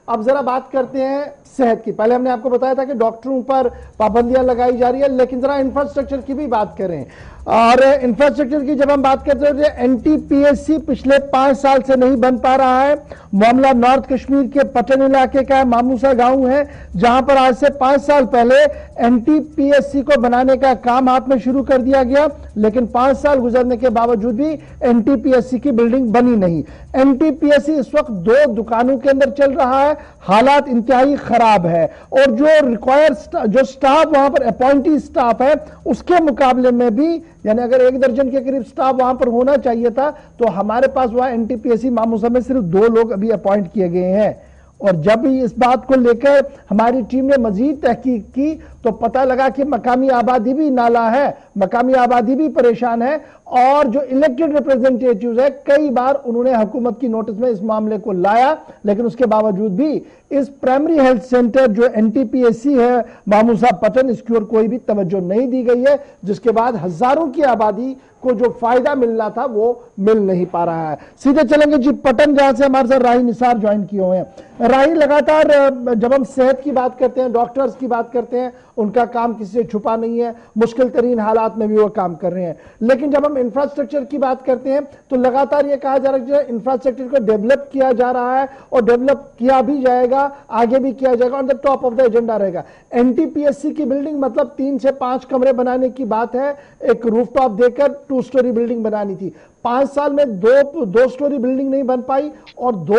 अब जरा बात करते हैं सेहत की। पहले हमने आपको बताया था कि डॉक्टरों पर पाबंदियां लगाई जा रही है, लेकिन जरा इंफ्रास्ट्रक्चर की भी बात करें। और इंफ्रास्ट्रक्चर की जब हम बात करते हैं, एनटीपीएससी पिछले 5 साल से नहीं बन पा रहा है। मामला नॉर्थ कश्मीर के पटन इलाके का है, मामूसा गांव है, जहां पर आज से 5 साल पहले एनटीपीएससी को बनाने का काम हाथ में शुरू कर दिया गया, लेकिन 5 साल गुजरने के बावजूद भी एनटीपीएससी की बिल्डिंग बनी नहीं। एनटीपीएससी इस वक्त 2 दुकानों के अंदर चल रहा है, हालात इंतहाई खराब है, और जो रिक्वायर्ड जो स्टाफ वहां पर अपॉइंटी स्टाफ है, उसके मुकाबले में भी, यानी अगर 1 दर्जन के करीब स्टाफ वहां पर होना चाहिए था, तो हमारे पास वहां एनटीपीएससी मामूसा में सिर्फ 2 लोग अभी अपॉइंट किए गए हैं। और जब भी इस बात को लेकर हमारी टीम ने मजीद तहकीक की, तो पता लगा कि मकामी आबादी भी नाला है, मकामी आबादी भी परेशान है, और जो इलेक्टेड रिप्रेजेंटेटिव्स है, कई बार उन्होंने हुकूमत की नोटिस में इस मामले को लाया, लेकिन उसके बावजूद भी इस प्राइमरी हेल्थ सेंटर जो एनटीपीएससी है मामूसा पटन, इसकी ओर कोई भी तवज्जो नहीं दी गई है, जिसके बाद हजारों की आबादी को जो फायदा मिलना था वो मिल नहीं पा रहा है। सीधे चलेंगे जी पटन, जहां से हमारे साथ राही निसार ज्वाइन किए हुए हैं। राही, लगातार जब हम सेहत की बात करते हैं, डॉक्टर्स की बात करते हैं, उनका काम किसी से छुपा नहीं है, मुश्किल तरीन हालात में भी वो काम कर रहे हैं, लेकिन जब हम इंफ्रास्ट्रक्चर की बात करते हैं तो लगातार ये कहा जा रहा है कि इंफ्रास्ट्रक्चर को डेवलप किया जा रहा है, और डेवलप किया भी जाएगा, आगे भी किया जाएगा, on the top of the agenda रहेगा। एनटीपीएससी की बिल्डिंग मतलब 3 से 5 कमरे बनाने की बात है, एक रूफटॉप देकर 2 स्टोरी बिल्डिंग बनानी थी। 5 साल में दो स्टोरी बिल्डिंग नहीं बन पाई, और 2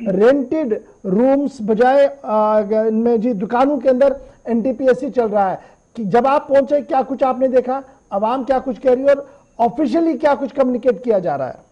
रेंटेड रूम्स बजाय इनमें जी दुकानों के अंदर एनटीपीएससी चल रहा है। कि जब आप पहुंचे, क्या कुछ आपने देखा, अवाम क्या कुछ कह रही है, और ऑफिशियली क्या कुछ कम्युनिकेट किया जा रहा है?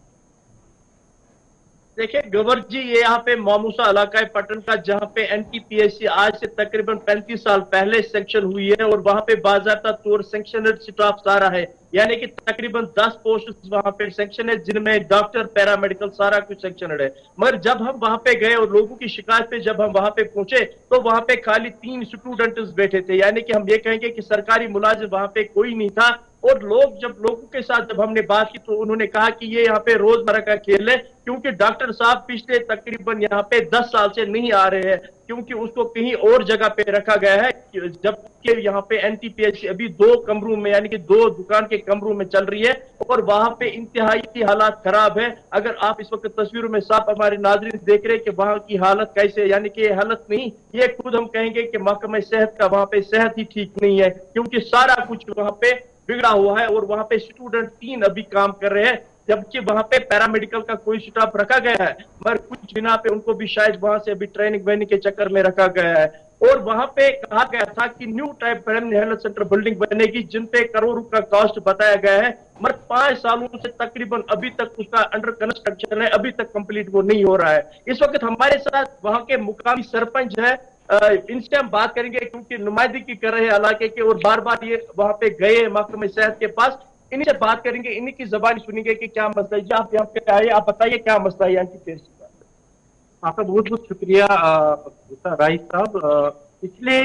देखिए गवर जी, ये यहाँ पे मामूसा इलाका है पटन का, जहाँ पे एनटीपीएससी आज से तकरीबन 35 साल पहले सेक्शन हुई है, और वहां पे बाज़ाब्ता तौर सेक्शनड स्टाफ सारा है, यानी कि तकरीबन 10 पोस्ट वहां पे सेक्शन है, जिनमें डॉक्टर, पैरामेडिकल सारा कुछ सेक्शनड है। मगर जब हम वहां पे गए और लोगों की शिकायत पे जब हम वहां पे पहुंचे, तो वहां पे खाली 3 स्टूडेंट्स बैठे थे, यानी कि हम ये कहेंगे कि सरकारी मुलाजिम वहां पे कोई नहीं था। और लोगों के साथ जब हमने बात की, तो उन्होंने कहा कि ये यहाँ पे रोजमर्रा का खेल है, क्योंकि डॉक्टर साहब पिछले तकरीबन यहाँ पे 10 साल से नहीं आ रहे हैं, क्योंकि उसको कहीं और जगह पे रखा गया है, जबकि यहाँ पे एनटीपीएससी अभी 2 कमरों में, यानी कि 2 दुकान के कमरों में चल रही है, और वहां पे इंतहाई हालात खराब है। अगर आप इस वक्त तस्वीरों में साफ हमारे नाज़रीन देख रहे हैं कि वहां की हालत कैसे, यानी कि ये हालत नहीं, ये खुद हम कहेंगे कि महकमा सेहत का वहां पे सेहत ही ठीक नहीं है, क्योंकि सारा कुछ वहां पे बिगड़ा हुआ है। और वहां पे स्टूडेंट 3 अभी काम कर रहे हैं, जबकि वहां पे पैरामेडिकल का कोई स्टाफ रखा गया है, मगर कुछ बिना पे उनको भी शायद वहां से अभी ट्रेनिंग वेनिंग के चक्कर में रखा गया है। और वहां पे कहा गया था कि new type primary health centre building बनेगी, जिन पे करोड़ों का कॉस्ट बताया गया है, मगर 5 सालों से तकरीबन अभी तक उसका अंडर कंस्ट्रक्शन है, अभी तक कंप्लीट वो नहीं हो रहा है। इस वक्त हमारे साथ वहां के मुकामी सरपंच है, इनसे हम बात करेंगे, क्योंकि नुमाइंदगी कर रहे हैं इलाके के, और बार बार ये वहां पे गए महकमे सेहत के पास। इन्हीं से बात करेंगे, इन्हीं की जबान सुनेंगे कि क्या मसला है। जी आप यहाँ पे आइए, आप बताइए क्या मसला है यहाँ की पेश। आपका बहुत बहुत शुक्रिया राही साहब। पिछले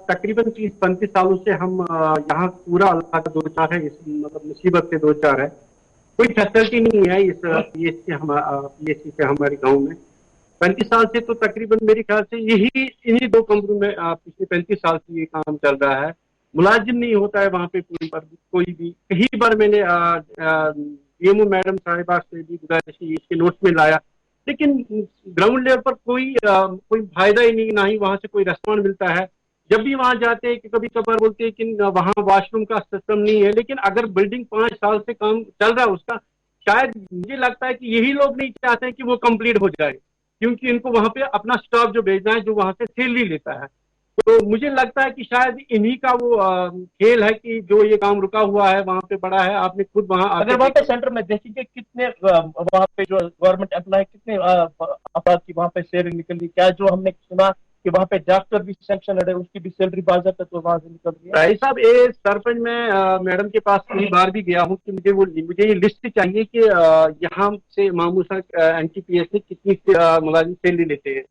तकरीबन 30-35 सालों से हम यहाँ पूरा इलाका 2-4 है, इस मतलब मुसीबत से 2-4 है, कोई फैसिलिटी नहीं है इस पीएससी से हमारे गांव में। 35 साल से तो तकरीबन मेरे ख्याल से इन्हीं 2 कमरों में पिछले 35 साल से ये काम चल रहा है। मुलाजिम नहीं होता है वहाँ पे कोई भी। कई बार मैंने डीएमओ मैडम साहिबा से भी गुजारिश की, इसके नोट्स में लाया, लेकिन ग्राउंड लेवल पर कोई फायदा ही नहीं, ना ही वहां से कोई रेस्पॉन्स मिलता है। जब भी वहां जाते हैं कि कभी कभार बोलते हैं कि वहां वॉशरूम का सिस्टम नहीं है, लेकिन अगर बिल्डिंग 5 साल से काम चल रहा है उसका, शायद मुझे लगता है कि यही लोग नहीं चाहते हैं कि वो कंप्लीट हो जाए, क्योंकि इनको वहां पे अपना स्टाफ जो भेजना है, जो वहां से सैलरी लेता है। तो मुझे लगता है कि शायद इन्हीं का वो खेल है कि जो ये काम रुका हुआ है वहां पे बड़ा है। आपने खुद वहां अगर वहां पे सेंटर में देखेंगे कितने वहां पे जो गवर्नमेंट एम्प्लॉय कितने अफराद की वहां पे सैलरी निकल रही, क्या जो हमने सुना कि वहां पे डॉक्टर भी सैंक्शन है, उसकी भी सैलरी बाज़ाब्ता तो वहां से निकल रही है। भाई साहब, ये सरपंच मैं मैडम के पास कई बार भी गया हूँ कि मुझे ये लिस्ट चाहिए कि यहाँ से मामूसा एनटीपीएससी कितनी मुलाजिम सैलरी लेते हैं।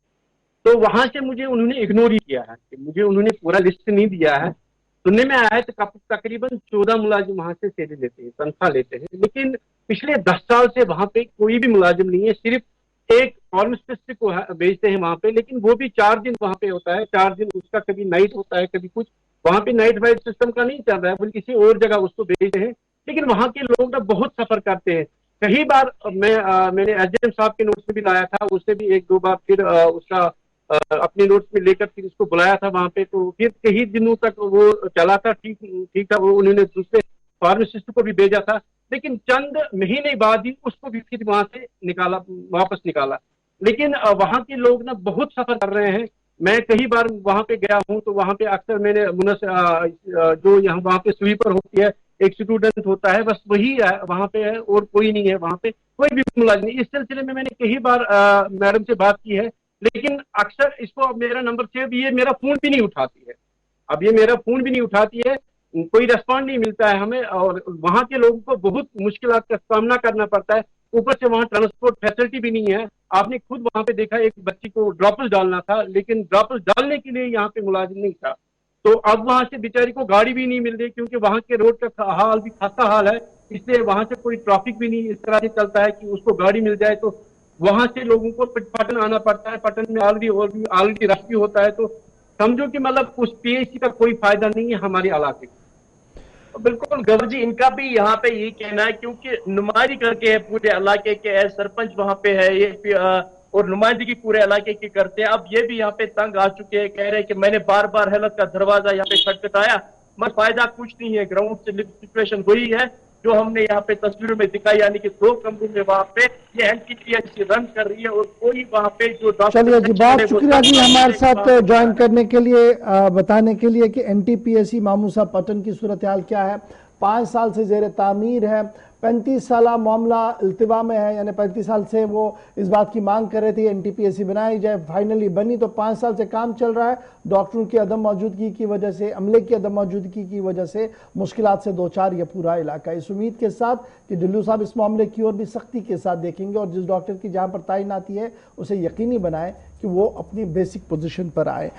तो वहां से मुझे उन्होंने इग्नोर ही किया है, कि मुझे उन्होंने पूरा लिस्ट नहीं दिया है। सुनने में आया है तो तकरीबन 14 मुलाजिम वहां से सैलरी लेते हैं, तनख्वाह लेते हैं, लेकिन पिछले 10 साल से वहां पे कोई भी मुलाजिम नहीं है। सिर्फ एक फार्मासिस्ट को भेजते हैं वहां पे, लेकिन वो भी 4 दिन वहां पे होता है, 4 दिन उसका कभी नाइट होता है कभी कुछ, वहां पे नाइट वाइट सिस्टम का नहीं चल रहा है, बल्कि किसी और जगह उसको भेजते हैं। लेकिन वहां के लोग ना बहुत सफर करते हैं। कई बार मैंने एसडीएम साहब के नोट्स में भी लाया था, उससे भी 1-2 बार फिर उसका अपने नोट्स में लेकर फिर उसको बुलाया था वहां पे, तो फिर कई दिनों तक वो चला था, ठीक ठीक था। वो उन्होंने दूसरे फार्मासिस्ट को भी भेजा था, लेकिन चंद महीने बाद ही उसको भी फिर वहां से निकाला, वापस निकाला। लेकिन वहां के लोग ना बहुत सफर कर रहे हैं। मैं कई बार वहां पे गया हूं, तो वहां पे अक्सर मैंने जो यहाँ वहां पे स्वीपर होती है, एक स्टूडेंट होता है, बस वही है वहां पे है, और कोई नहीं है वहां पे, कोई भी मुलाजिम नहीं। इस सिलसिले में मैंने कई बार मैडम से बात की है, लेकिन अक्सर इसको, अब मेरा नंबर सेव, ये मेरा फोन भी नहीं उठाती है, अब ये मेरा फोन भी नहीं उठाती है, कोई रेस्पॉन्ड नहीं मिलता है हमें, और वहां के लोगों को बहुत मुश्किलात का सामना करना पड़ता है। ऊपर से वहां ट्रांसपोर्ट फैसिलिटी भी नहीं है। आपने खुद वहां पे देखा, एक बच्ची को ड्रॉप्स डालना था, लेकिन ड्रॉप्स डालने के लिए यहाँ पे मुलाजिम नहीं था। तो अब वहां से बेचारी को गाड़ी भी नहीं मिल रही, क्योंकि वहां के रोड का हाल भी खस्ता हाल है, इसलिए वहां से कोई ट्रैफिक भी नहीं इस तरह से चलता है कि उसको गाड़ी मिल जाए। तो वहां से लोगों को पटन आना पड़ता है, पटन में ऑलरेडी रश भी होता है। तो समझो कि मतलब उस पीएचसी का कोई फायदा नहीं है हमारे इलाके को। बिल्कुल गवर जी, इनका भी यहाँ पे यही कहना है, क्योंकि नुमाइंदगी करके है पूरे इलाके के, सरपंच वहां पे है ये, और नुमाइंदगी पूरे इलाके की करते हैं। अब ये भी यहाँ पे तंग आ चुके हैं, कह रहे हैं कि मैंने बार बार हेल्थ का दरवाजा यहाँ पे खटखटाया, मगर फायदा कुछ नहीं है। ग्राउंड से सिचुएशन वही है जो हमने यहाँ पे तस्वीरों में दिखाई, यानी कि 2 कमरों में वहां पे ये एनटीपीएससी रन कर रही है, और कोई वहां पे जो चलिए जी, बहुत शुक्रिया जी हमारे साथ ज्वाइन करने के लिए, बताने के लिए कि एनटीपीएससी मामूसा पटन की सूरत हाल क्या है। 5 साल से जेर तामीर है, 35 साल मामला इल्तिवा में है, यानी 35 साल से वो इस बात की मांग कर रहे थे एनटीपीएससी बनाई जाए, फाइनली बनी। तो 5 साल से काम चल रहा है, डॉक्टरों की अदम मौजूदगी की वजह से, अमले की अदम मौजूदगी की वजह से मुश्किलात से दो चार ये पूरा इलाका। इस उम्मीद के साथ कि ढिल्लू साहब इस मामले की ओर भी सख्ती के साथ देखेंगे, और जिस डॉक्टर की जहां पर तैनाती है उसे यकीनी बनाए कि वो अपनी बेसिक पोजीशन पर आए।